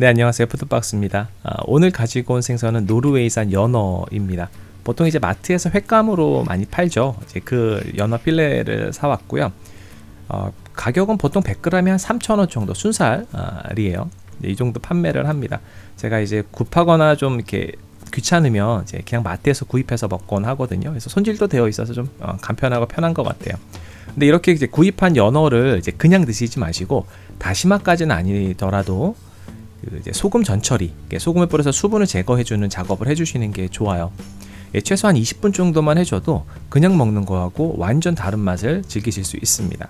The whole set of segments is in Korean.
네, 안녕하세요. 푸드박스입니다. 오늘 가지고 온 생선은 노르웨이산 연어입니다. 보통 이제 마트에서 횟감으로 많이 팔죠. 이제 그 연어 필레를 사왔고요. 가격은 보통 100g에 한 3,000원 정도 순살이에요. 이 정도 판매를 합니다. 제가 이제 굽하거나 좀 이렇게 귀찮으면 이제 그냥 마트에서 구입해서 먹곤 하거든요. 그래서 손질도 되어 있어서 좀 간편하고 편한 것 같아요. 근데 이렇게 이제 구입한 연어를 이제 그냥 드시지 마시고 다시마까지는 아니더라도 이제 소금 전처리, 소금을 뿌려서 수분을 제거해주는 작업을 해주시는 게 좋아요. 최소한 20분 정도만 해줘도 그냥 먹는 거하고 완전 다른 맛을 즐기실 수 있습니다.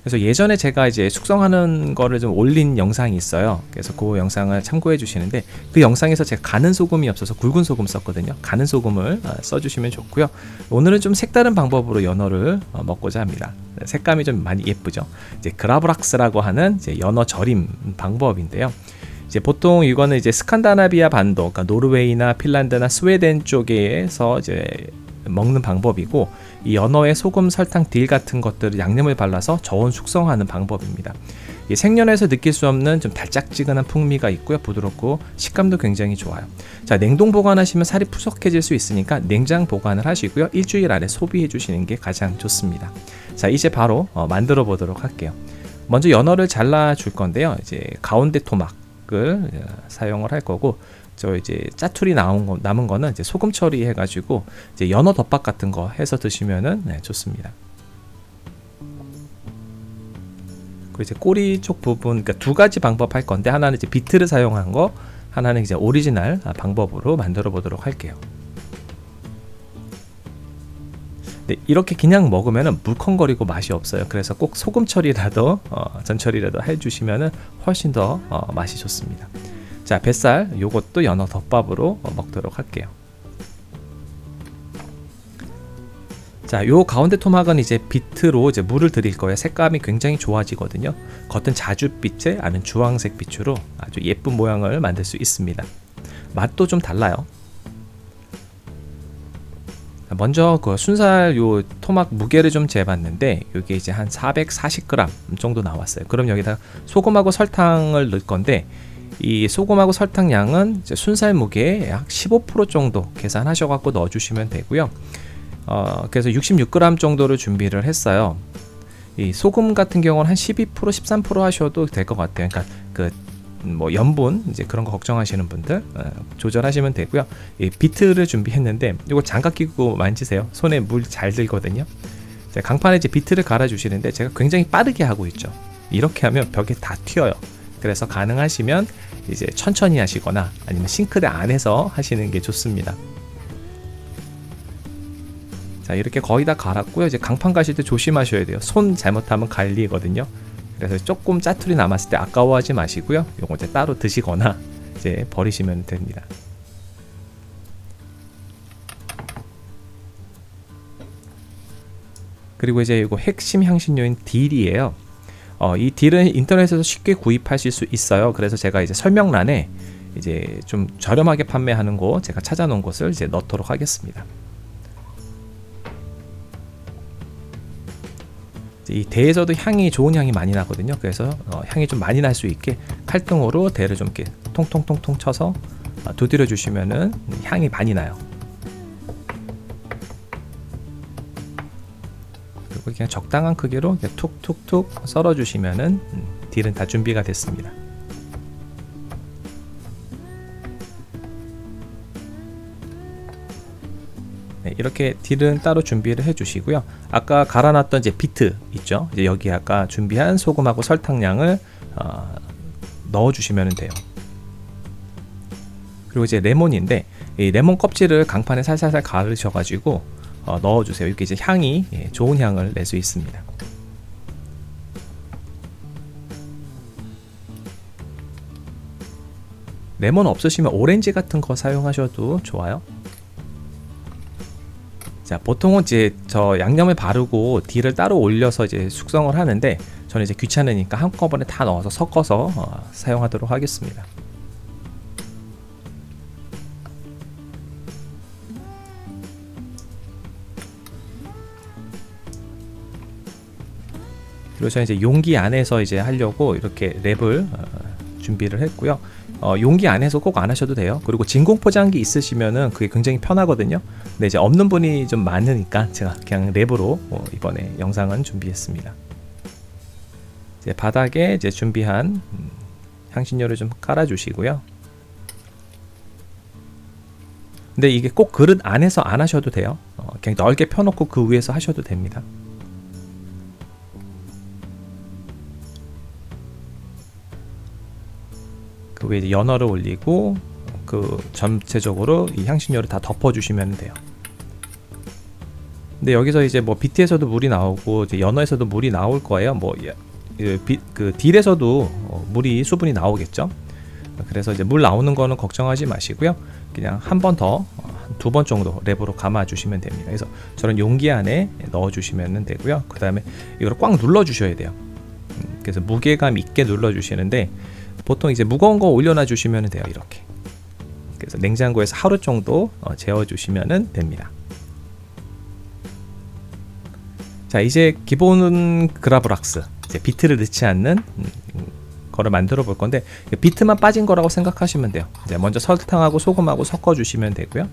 그래서 예전에 제가 이제 숙성하는 거를 좀 올린 영상이 있어요. 그래서 그 영상을 참고해 주시는데, 그 영상에서 제가 가는 소금이 없어서 굵은 소금 썼거든요. 가는 소금을 써주시면 좋고요. 오늘은 좀 색다른 방법으로 연어를 먹고자 합니다. 색감이 좀 많이 예쁘죠. 이제 그라브락스라고 하는 이제 연어 절임 방법인데요. 이제 보통 이거는 이제 스칸다나비아 반도, 그러니까 노르웨이나 핀란드나 스웨덴 쪽에서 이제 먹는 방법이고, 이 연어에 소금, 설탕, 딜 같은 것들을 양념을 발라서 저온 숙성하는 방법입니다. 이 생연에서 느낄 수 없는 좀 달짝지근한 풍미가 있고요. 부드럽고 식감도 굉장히 좋아요. 자, 냉동 보관하시면 살이 푸석해질 수 있으니까 냉장 보관을 하시고요. 일주일 안에 소비해 주시는 게 가장 좋습니다. 자, 이제 바로 만들어 보도록 할게요. 먼저 연어를 잘라 줄 건데요. 이제 가운데 토막을 사용을 할 거고, 저 이제 짜투리 남은 거는 이제 소금 처리해 가지고 이제 연어 덮밥 같은 거 해서 드시면은 좋습니다. 그리고 이제 꼬리 쪽 부분, 그러니까 두 가지 방법 할 건데, 하나는 이제 비트를 사용한 거, 하나는 이제 오리지널 방법으로 만들어 보도록 할게요. 네, 이렇게 그냥 먹으면은 물컹거리고 맛이 없어요. 그래서 꼭 소금 처리라도 전처리라도 해주시면은 훨씬 더 맛이 좋습니다. 자, 뱃살 요것도 연어 덮밥으로 먹도록 할게요. 자, 요 가운데 토막은 이제 비트로 이제 물을 드릴 거예요. 색감이 굉장히 좋아지거든요. 겉은 자줏빛에 안은 주황색 빛으로 아주 예쁜 모양을 만들 수 있습니다. 맛도 좀 달라요. 먼저 그 순살 요 토막 무게를 좀 재봤는데, 이게 이제 한 440g 정도 나왔어요. 그럼 여기다 소금하고 설탕을 넣을 건데, 이 소금하고 설탕 양은 이제 순살 무게의 약 15% 정도 계산하셔 갖고 넣어 주시면 되고요. 그래서 66g 정도를 준비를 했어요. 이 소금 같은 경우는 한 12% 13% 하셔도 될 것 같아요. 그러니까 그 뭐 염분 이제 그런 거 걱정하시는 분들 조절하시면 되고요. 이 비트를 준비했는데, 이거 장갑 끼고 만지세요. 손에 물 잘 들거든요. 강판에 이제 비트를 갈아 주시는데, 제가 굉장히 빠르게 하고 있죠. 이렇게 하면 벽에 다 튀어요. 그래서 가능하시면 이제 천천히 하시거나 아니면 싱크대 안에서 하시는 게 좋습니다. 자, 이렇게 거의 다 갈았고요. 이제 강판 가실 때 조심하셔야 돼요. 손 잘못하면 갈리거든요. 그래서 조금 짜투리 남았을 때 아까워하지 마시고요. 요거 이제 따로 드시거나 이제 버리시면 됩니다. 그리고 이제 이거 핵심 향신료인 딜이에요. 이 딜은 인터넷에서 쉽게 구입하실 수 있어요. 그래서 제가 이제 설명란에 이제 좀 저렴하게 판매하는 곳, 제가 찾아놓은 곳을 이제 넣도록 하겠습니다. 이 대에서도 향이 좋은 향이 많이 나거든요. 그래서 향이 좀 많이 날 수 있게 칼등으로 대를 좀 이렇게 통통통통 쳐서 두드려 주시면은 향이 많이 나요. 그리고 그냥 적당한 크기로 툭툭툭 썰어 주시면은 딜은 다 준비가 됐습니다. 네, 이렇게 딜은 따로 준비를 해 주시고요. 아까 갈아놨던 이제 비트 있죠. 이제 여기 아까 준비한 소금하고 설탕량을 넣어 주시면 돼요. 그리고 이제 레몬인데, 이 레몬 껍질을 강판에 살살살 가르셔 가지고 넣어 주세요. 이렇게 이제 향이 좋은 향을 낼 수 있습니다. 레몬 없으시면 오렌지 같은 거 사용하셔도 좋아요. 자, 보통은 이제 저 양념을 바르고 딜을 따로 올려서 이제 숙성을 하는데, 저는 이제 귀찮으니까 한꺼번에 다 넣어서 섞어서 사용하도록 하겠습니다. 그리고 저는 이제 용기 안에서 이제 하려고 이렇게 랩을 준비를 했고요. 용기 안에서 꼭 안 하셔도 돼요. 그리고 진공 포장기 있으시면은 그게 굉장히 편하거든요. 근데 이제 없는 분이 좀 많으니까 제가 그냥 랩으로 이번에 영상은 준비했습니다. 이제 바닥에 이제 준비한 향신료를 좀 깔아주시고요. 근데 이게 꼭 그릇 안에서 안 하셔도 돼요. 그냥 넓게 펴놓고 그 위에서 하셔도 됩니다. 그 위에 이제 연어를 올리고 그 전체적으로 이 향신료를 다 덮어주시면 돼요. 근데 여기서 이제 뭐 비트에서도 물이 나오고 이제 연어에서도 물이 나올 거예요. 뭐 그 딜에서도 물이 수분이 나오겠죠. 그래서 이제 물 나오는 거는 걱정하지 마시고요. 그냥 한 번 더, 두 번 정도 랩으로 감아 주시면 됩니다. 그래서 저런 용기 안에 넣어 주시면 되고요. 그 다음에 이걸 꽉 눌러 주셔야 돼요. 그래서 무게감 있게 눌러 주시는데 보통 이제 무거운 거 올려놔 주시면 돼요. 이렇게. 그래서 냉장고에서 하루 정도 재워 주시면 됩니다. 자, 이제 기본 그라브락스, 이제 비트를 넣지 않는 거를 만들어 볼 건데 비트만 빠진 거라고 생각하시면 돼요. 이제 먼저 설탕하고 소금하고 섞어 주시면 되고요.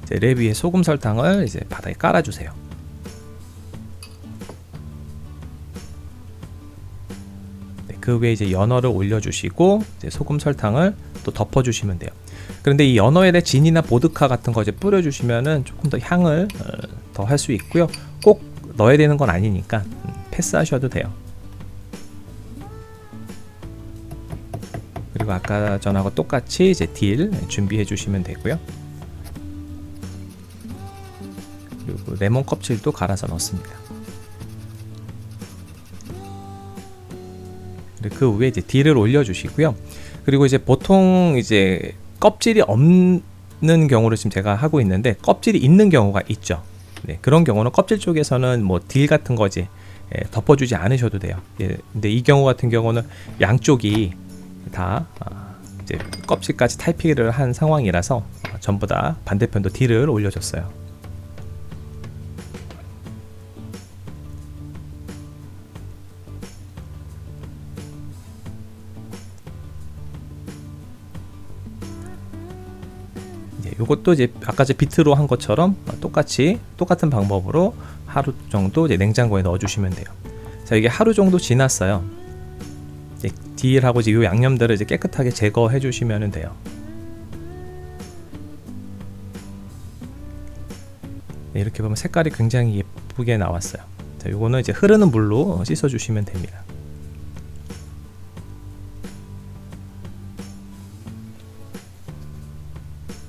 이제 랩 위에 소금 설탕을 이제 바닥에 깔아 주세요. 네, 그 위에 이제 연어를 올려 주시고 이제 소금 설탕을 또 덮어 주시면 돼요. 그런데 이 연어에 대해 진이나 보드카 같은 거 이제 뿌려 주시면은 조금 더 향을 더 할 수 있고요. 꼭 넣어야 되는 건 아니니까 패스하셔도 돼요. 그리고 아까 전하고 똑같이 이제 딜 준비해 주시면 되고요. 그리고 레몬 껍질도 갈아서 넣습니다. 그리고 그 위에 이제 딜을 올려 주시고요. 그리고 이제 보통 이제 껍질이 없는 경우를 지금 제가 하고 있는데 껍질이 있는 경우가 있죠. 네, 그런 경우는 껍질 쪽에서는 뭐 딜 같은 거지 덮어주지 않으셔도 돼요. 근데 이 경우 같은 경우는 양쪽이 다 이제 껍질까지 탈피를 한 상황이라서 전부 다 반대편도 딜을 올려줬어요. 요것도 이제 아까 비트로 한 것처럼 똑같은 방법으로 하루 정도 이제 냉장고에 넣어주시면 돼요. 자, 이게 하루 정도 지났어요. 이제 딜하고 이제 요 양념들을 이제 깨끗하게 제거해 주시면 돼요. 네, 이렇게 보면 색깔이 굉장히 예쁘게 나왔어요. 자, 요거는 이제 흐르는 물로 씻어 주시면 됩니다.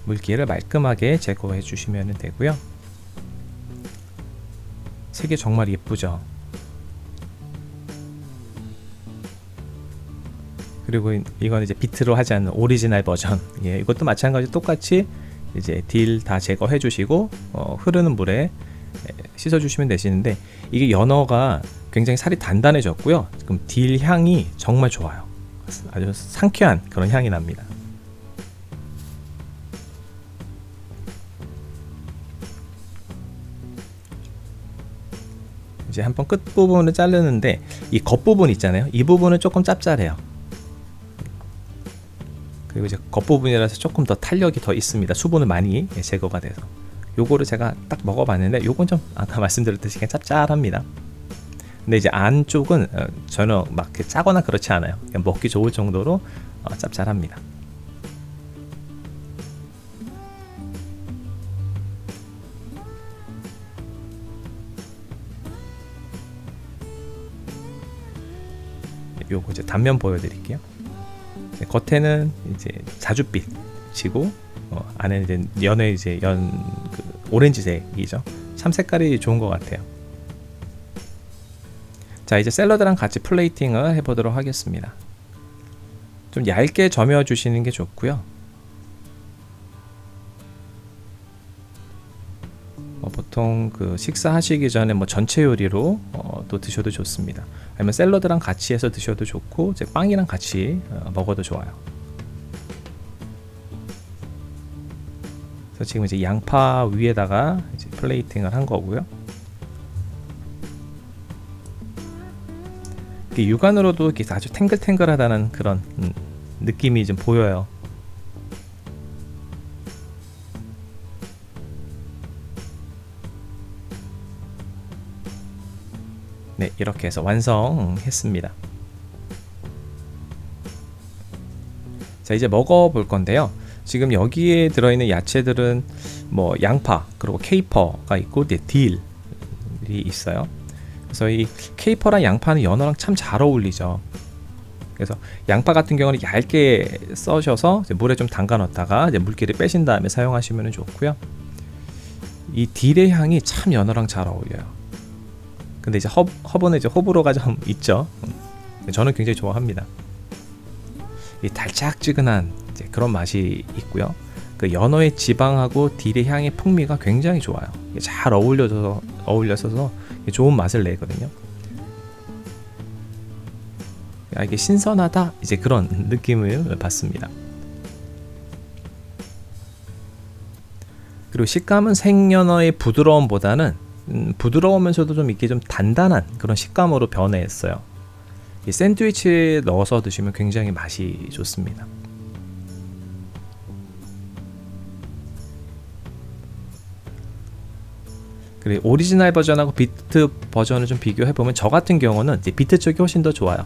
물기를 말끔하게 제거해 주시면 되고요. 색이 정말 예쁘죠. 그리고 이건 이제 비트로 하지 않는 오리지널 버전. 예, 이것도 마찬가지 똑같이 이제 딜 다 제거해 주시고 흐르는 물에 씻어 주시면 되시는데 이게 연어가 굉장히 살이 단단해졌고요. 지금 딜 향이 정말 좋아요. 아주 상쾌한 그런 향이 납니다. 이제 한번 끝 부분을 자르는데 이 겉부분 있잖아요. 이 부분은 조금 짭짤해요. 그리고 이제 겉부분이라서 조금 더 탄력이 더 있습니다. 수분을 많이 제거가 돼서. 요거를 제가 딱 먹어봤는데 요건 좀 아까 말씀드렸듯이 그냥 짭짤합니다. 근데 이제 안쪽은 전혀 막 짜거나 그렇지 않아요. 그냥 먹기 좋을 정도로 짭짤합니다. 요거 이제 단면 보여드릴게요. 겉에는 이제 자줏빛이고 안에 이제 연에 이제 그 오렌지색이죠. 참 색깔이 좋은 것 같아요. 자, 이제 샐러드랑 같이 플레이팅을 해보도록 하겠습니다. 좀 얇게 저며 주시는 게 좋고요. 보통 그 식사하시기 전에 뭐 전체 요리로 또 드셔도 좋습니다. 아니면 샐러드랑 같이 해서 드셔도 좋고 이제 빵이랑 같이 먹어도 좋아요. 그래서 지금 이제 양파 위에다가 이제 플레이팅을 한 거고요. 이렇게 육안으로도 이렇게 아주 탱글탱글하다는 그런 느낌이 좀 보여요. 네, 이렇게 해서 완성했습니다. 자, 이제 먹어 볼 건데요. 지금 여기에 들어있는 야채들은 뭐 양파, 그리고 케이퍼가 있고 이제 딜이 있어요. 그래서 이 케이퍼랑 양파는 연어랑 참 잘 어울리죠. 그래서 양파 같은 경우는 얇게 써셔서 이제 물에 좀 담가 넣었다가 이제 물기를 빼신 다음에 사용하시면 좋고요. 이 딜의 향이 참 연어랑 잘 어울려요. 근데 이제 허브는 이제 호불호가 좀 있죠. 저는 굉장히 좋아합니다. 이 달짝지근한 이제 그런 맛이 있고요. 그 연어의 지방하고 딜의 향의 풍미가 굉장히 좋아요. 잘 어울려서 좋은 맛을 내거든요. 이게 신선하다 이제 그런 느낌을 받습니다. 그리고 식감은 생연어의 부드러움보다는 부드러우면서도 좀 이렇게 좀 단단한 그런 식감으로 변했어요. 이 샌드위치에 넣어서 드시면 굉장히 맛이 좋습니다. 그리고 오리지널 버전하고 비트 버전을 좀 비교해보면 저 같은 경우는 이제 비트 쪽이 훨씬 더 좋아요.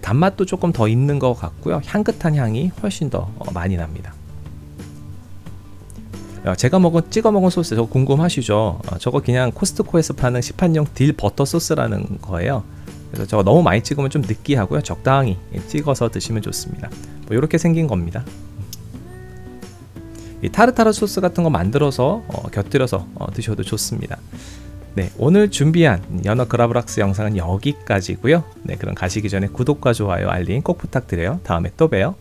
단맛도 조금 더 있는 것 같고요. 향긋한 향이 훨씬 더 많이 납니다. 제가 찍어 먹은 소스 저거 궁금하시죠? 저거 그냥 코스트코에서 파는 시판용 딜 버터 소스라는 거예요. 그래서 저거 너무 많이 찍으면 좀 느끼하고요. 적당히 찍어서 드시면 좋습니다. 뭐 이렇게 생긴 겁니다. 이 타르타르 소스 같은 거 만들어서 곁들여서 드셔도 좋습니다. 네, 오늘 준비한 연어 그라브락스 영상은 여기까지고요. 네, 그럼 가시기 전에 구독과 좋아요, 알림 꼭 부탁드려요. 다음에 또 봬요.